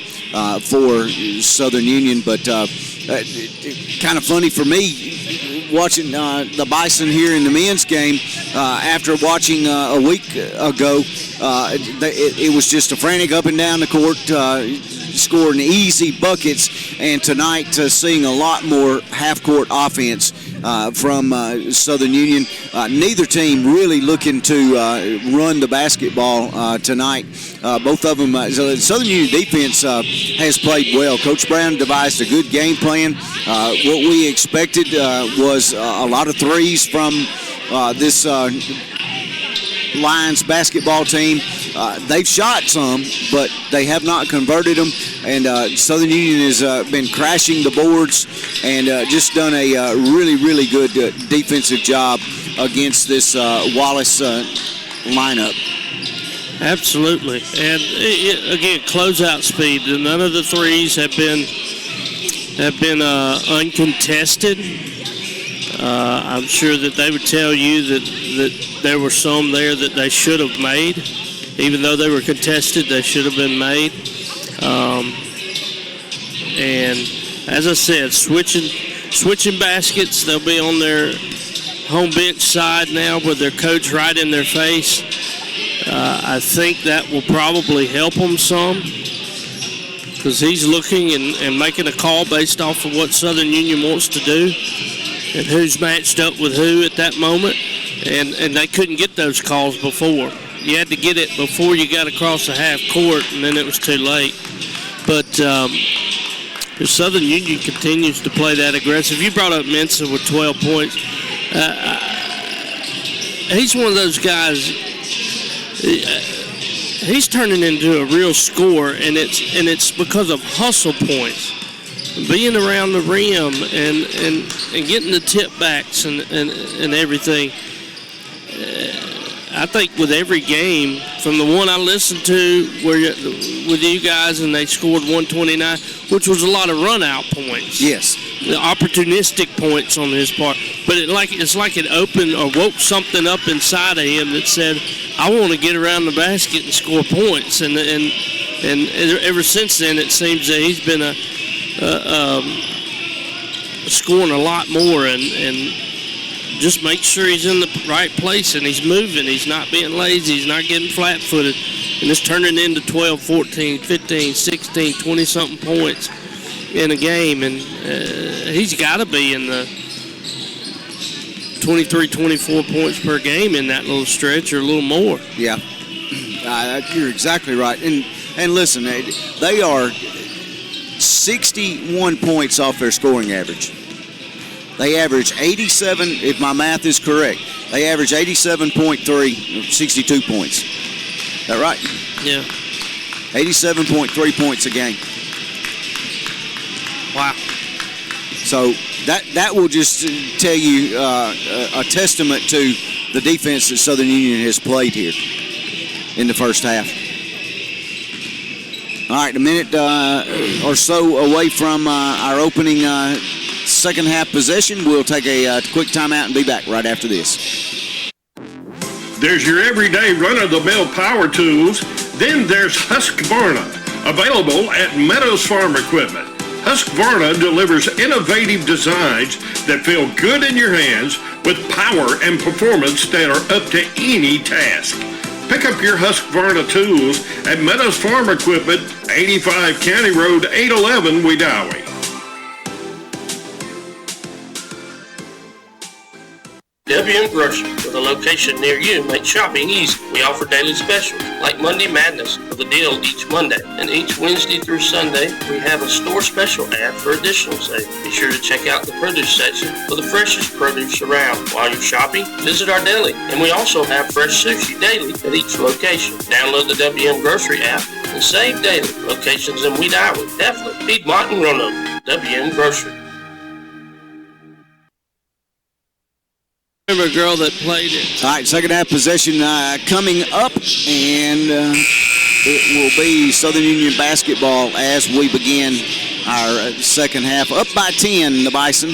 for Southern Union. But kind of funny for me watching the Bison here in the men's game after watching a week ago. It was just a frantic up and down the court, scoring easy buckets, and tonight seeing a lot more half-court offense from Southern Union. Neither team really looking to run the basketball tonight. Both of them, Southern Union defense has played well. Coach Brown devised a good game plan. What we expected was a lot of threes from this Lions basketball team. They've shot some, but they have not converted them. And Southern Union has been crashing the boards and just done a really, really good defensive job against this Wallace lineup. Absolutely. And again, closeout speed. None of the threes have been uncontested. I'm sure that they would tell you that there were some there that they should have made. Even though they were contested, they should have been made. And as I said, switching baskets. They'll be on their home bench side now with their coach right in their face. I think that will probably help them some because he's looking and making a call based off of what Southern Union wants to do and who's matched up with who at that moment. And they couldn't get those calls before. You had to get it before you got across the half court, and then it was too late. But Southern Union continues to play that aggressive. You brought up Mensah with 12 points. He's one of those guys. He's turning into a real scorer, and it's because of hustle points, being around the rim and getting the tip backs and everything. I think with every game, from the one I listened to with you guys, and they scored 129, which was a lot of run-out points. Yes. The opportunistic points on his part. But it's like it opened or woke something up inside of him that said, I want to get around the basket and score points. And ever since then, it seems that he's been scoring a lot more and just make sure he's in the right place and he's moving. He's not being lazy. He's not getting flat-footed. And it's turning into 12, 14, 15, 16, 20-something points in a game. And he's got to be in the 23, 24 points per game in that little stretch or a little more. Yeah. You're exactly right. And listen, they are 61 points off their scoring average. They average 87, if my math is correct. They average 87.3, 62 points. Is that right? Yeah. 87.3 points a game. Wow. So that will just tell you a testament to the defense that Southern Union has played here in the first half. All right, a minute or so away from our opening second half possession. We'll take a quick timeout and be back right after this. There's your everyday run-of-the-mill power tools. Then there's Husqvarna, available at Meadows Farm Equipment. Husqvarna delivers innovative designs that feel good in your hands with power and performance that are up to any task. Pick up your Husqvarna tools at Meadows Farm Equipment, 85 County Road 811, Wedowee. WM Grocery, with a location near you, makes shopping easy. We offer daily specials, like Monday Madness, with a deal each Monday. And each Wednesday through Sunday, we have a store special ad for additional savings. Be sure to check out the produce section for the freshest produce around. While you're shopping, visit our deli. And we also have fresh sushi daily at each location. Download the WM Grocery app and save daily. Locations in Wedowee, Heflin, Piedmont, and Roanoke. WM Grocery. Remember a girl that played it. All right, second half possession coming up, and it will be Southern Union basketball as we begin our second half. Up by 10, the Bison.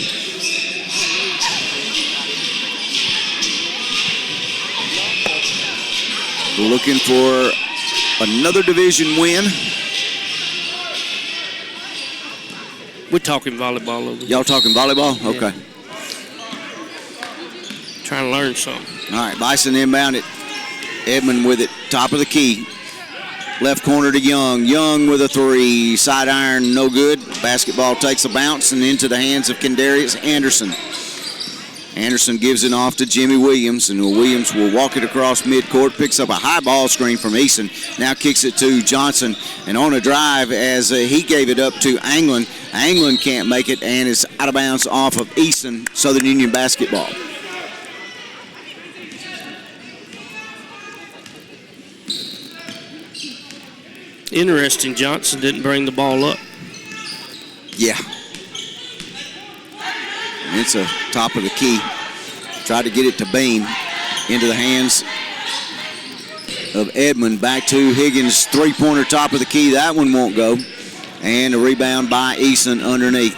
Looking for another division win. We're talking volleyball over here. Y'all talking volleyball? Yeah. Okay. Trying to learn something. All right, Bison inbound it. Edmond with it, top of the key. Left corner to Young. Young with a three. Side iron, no good. Basketball takes a bounce and into the hands of Kendarius Anderson. Anderson gives it off to Jimmy Williams, and Williams will walk it across midcourt, picks up a high ball screen from Easton, now kicks it to Johnson, and on a drive as he gave it up to Anglin. Anglin can't make it, and it's out of bounds off of Easton. Southern Union basketball. Interesting, Johnson didn't bring the ball up. Yeah. It's a top of the key. Tried to get it to Beam. Into the hands of Edmond. Back to Higgins, three-pointer top of the key. That one won't go. And a rebound by Eason underneath.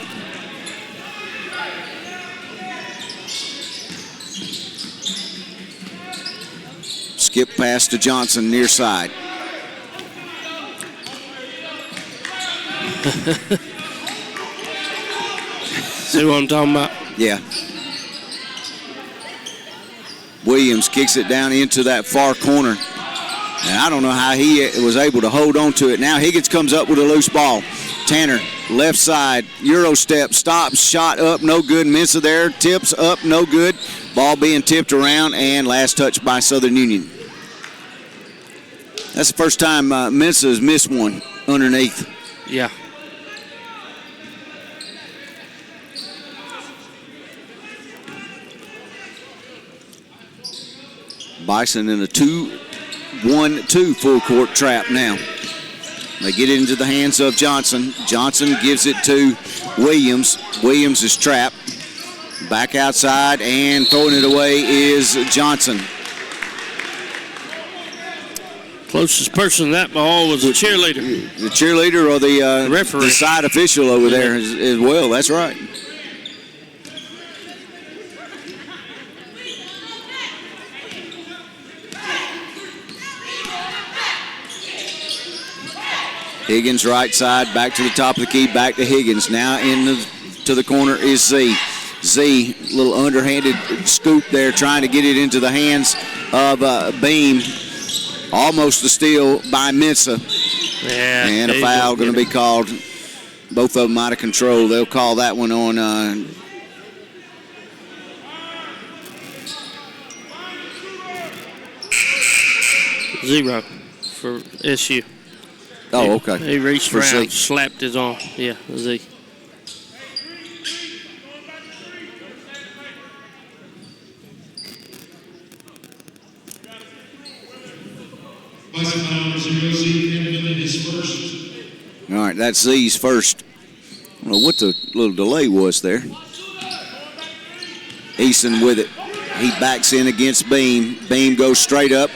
Skip pass to Johnson near side. See what I'm talking about? Yeah. Williams kicks it down into that far corner. And I don't know how he was able to hold on to it. Now Higgins comes up with a loose ball. Tanner, left side, Euro step, stops, shot up, no good. Mensa there, tips up, no good. Ball being tipped around, and last touch by Southern Union. That's the first time Mensa has missed one underneath. Yeah. Bison in a 2-1-2 full court trap now. They get it into the hands of Johnson. Johnson gives it to Williams. Williams is trapped. Back outside and throwing it away is Johnson. Closest person to that ball was the cheerleader. The cheerleader or the referee. The side official over there as well. That's right. Higgins right side, back to the top of the key, back to Higgins. Now to the corner is Z. Z, little underhanded scoop there, trying to get it into the hands of Beam. Almost a steal by Mensa. Yeah, and a foul going to be called. Both of them out of control. They'll call that one on zero for SU. Oh, okay. He reached for around, Z. slapped his arm. Yeah, Z. All right, that's Z's first. I don't know what the little delay was there. Eason with it. He backs in against Beam. Beam goes straight up.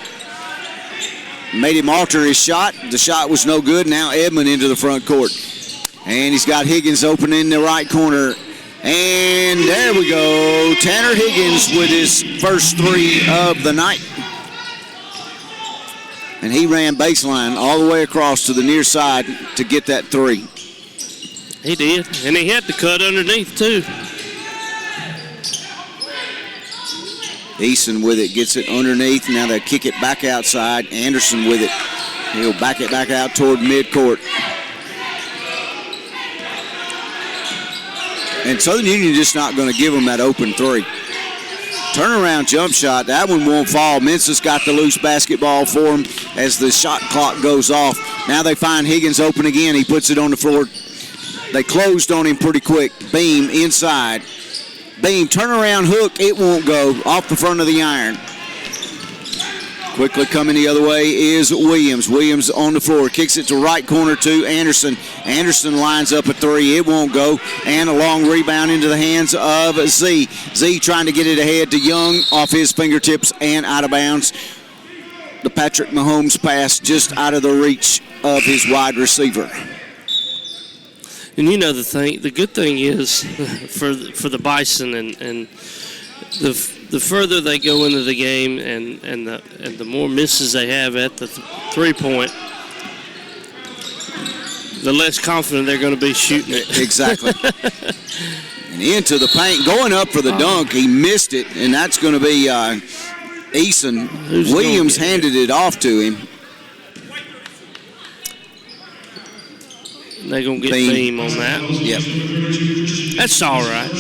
Made him alter his shot. The shot was no good. Now Edmond into the front court. And he's got Higgins open in the right corner. And there we go. Tanner Higgins with his first three of the night. And he ran baseline all the way across to the near side to get that three. He did. And he had to cut underneath, too. Eason with it, gets it underneath. Now they kick it back outside. Anderson with it. He'll back it back out toward midcourt. And Southern Union just not going to give them that open three. Turnaround jump shot. That one won't fall. Mensa's got the loose basketball for him as the shot clock goes off. Now they find Higgins open again. He puts it on the floor. They closed on him pretty quick. Beam inside. Beam, turnaround hook. It won't go. Off the front of the iron. Quickly coming the other way is Williams. Williams on the floor. Kicks it to right corner to Anderson. Anderson lines up a three. It won't go. And a long rebound into the hands of Z. Z trying to get it ahead to Young off his fingertips and out of bounds. The Patrick Mahomes pass just out of the reach of his wide receiver. And you know the good thing is for the Bison and the further they go into the game and the more misses they have at the 3-point, the less confident they're going to be shooting it. Exactly. And into the paint, going up for the dunk. He missed it, and that's going to be Eason. Williams handed it off to him. They're going to get Beam on that. Yep. That's all right.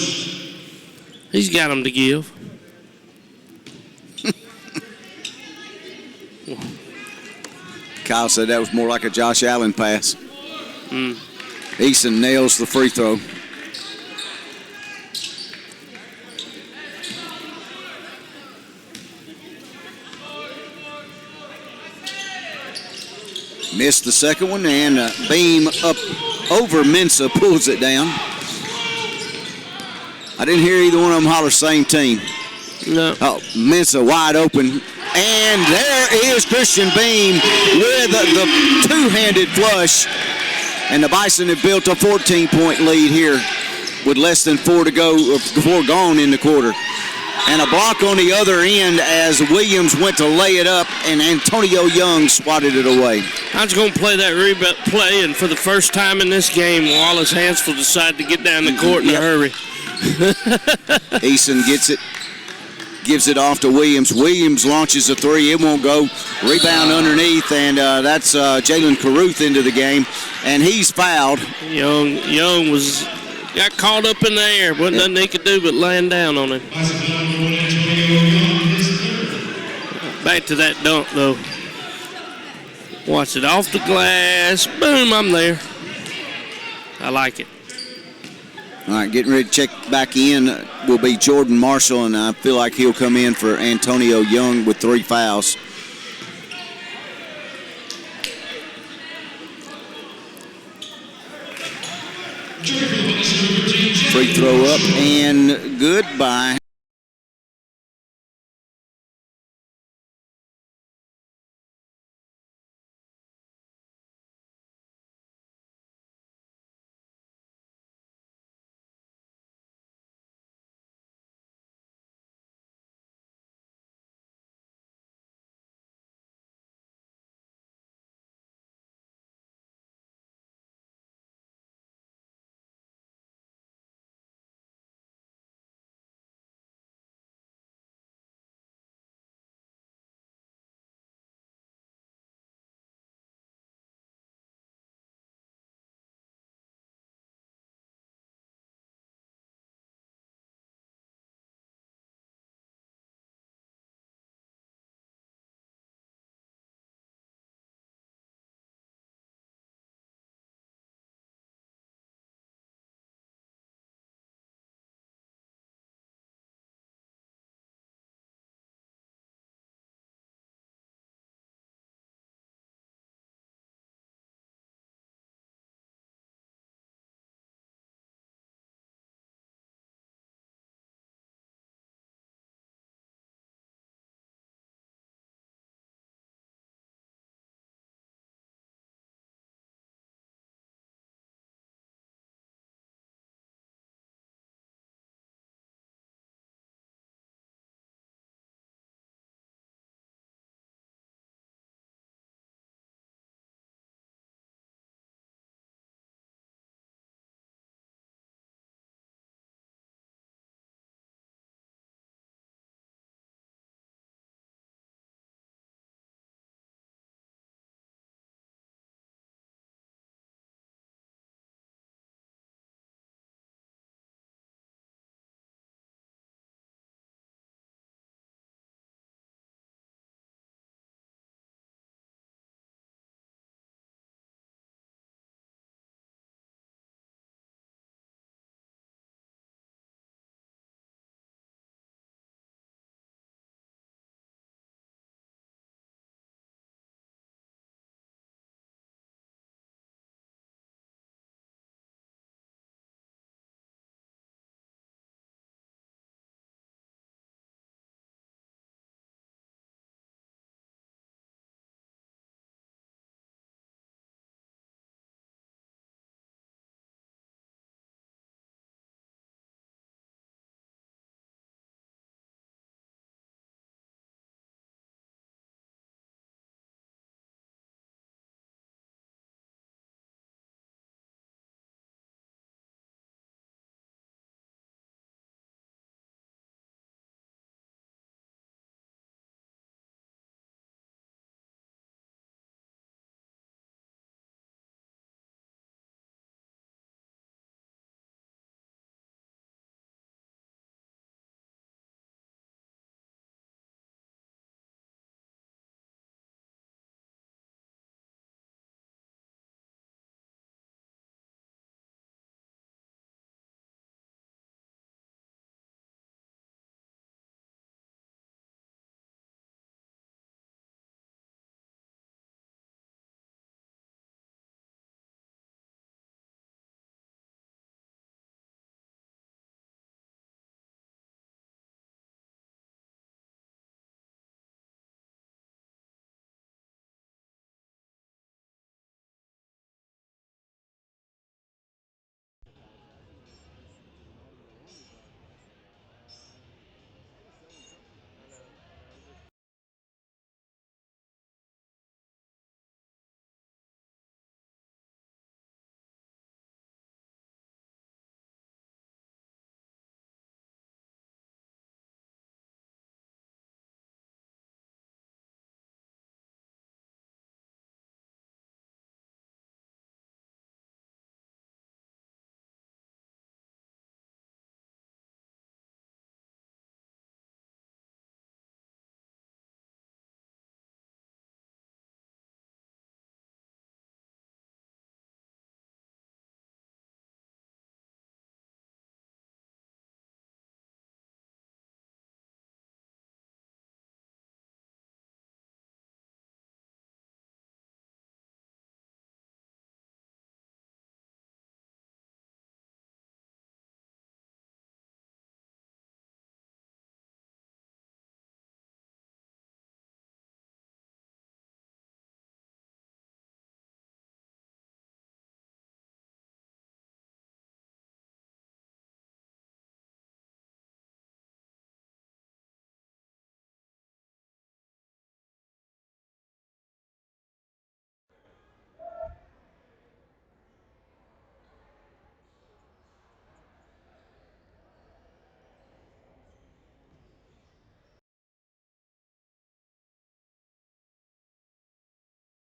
He's got them to give. Kyle said that was more like a Josh Allen pass. Eason nails the free throw. Missed the second one, and Beam up over Mensa pulls it down. I didn't hear either one of them holler same team. No. Oh, Mensa wide open. And there is Christian Beam with the two-handed flush. And the Bison have built a 14-point lead here with less than 4 gone in the quarter. And a block on the other end as Williams went to lay it up, and Antonio Young swatted it away. I was going to play that rebound play, and for the first time in this game, Wallace Hansfield decided to get down the court in a hurry. Eason gets it, gives it off to Williams. Williams launches a three. It won't go. Rebound underneath, and that's Jalen Carruth into the game, and he's fouled. Young got caught up in the air. Wasn't nothing he could do but laying down on him. Back to that dunk, though. Watch it off the glass. Boom, I'm there. I like it. All right, getting ready to check back in will be Jordan Marshall, and I feel like he'll come in for Antonio Young with 3 fouls. Free throw up and good by